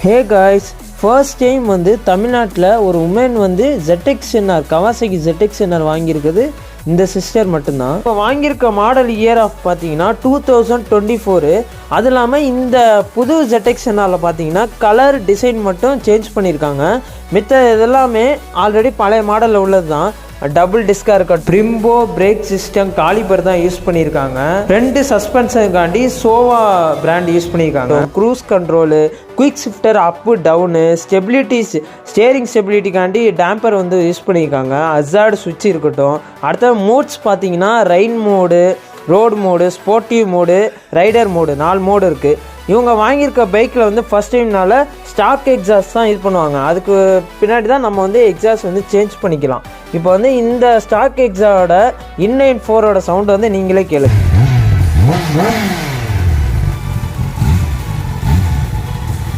Hey guys, first time வந்து தமிழ்நாட்டில் ஒரு உமன் வந்து ZX-NR கவாசகி ZX-NR வாங்கியிருக்குது இந்த சிஸ்டர் மட்டும்தான். இப்போ வாங்கியிருக்க மாடல் இயர் ஆஃப் பார்த்தீங்கன்னா 2024. அது இல்லாமல் இந்த புது ZX-NRல பார்த்தீங்கன்னா கலர் டிசைன் மட்டும் சேஞ்ச் பண்ணியிருக்காங்க. மித்த இதெல்லாமே ஆல்ரெடி பழைய மாடலில் உள்ளது தான். டபுள் டிஸ்காக இருக்கட்டும், பிரிம்போ பிரேக் சிஸ்டம், காலிபர் தான் யூஸ் பண்ணியிருக்காங்க. 2 சஸ்பென்ஷனுக்காண்டி சோவா பிராண்ட் யூஸ் பண்ணியிருக்காங்க. Cruise control, quick shifter up down, steering ஸ்டெபிலிட்டிக்காண்டி டேம்பர் வந்து யூஸ் பண்ணியிருக்காங்க. அசார்டு சுவிட்ச் இருக்கட்டும். அடுத்த மோட்ஸ் பார்த்தீங்கன்னா rain mode, road mode, sportive mode, rider mode, 4 mode இருக்குது. இவங்க வாங்கியிருக்க பைக்கில் வந்து ஃபஸ்ட் டைம்னால ஸ்டாக் எக்ஸாஸ்ட் தான் இது பண்ணுவாங்க. அதுக்கு பின்னாடி தான் நம்ம வந்து எக்ஸாஸ்ட் வந்து சேஞ்ச் பண்ணிக்கலாம். இப்போ வந்து இந்த ஸ்டாக் எக்ஸாவோட இன்லைன் 4ஓட சவுண்டு வந்து நீங்களே கேளுங்க.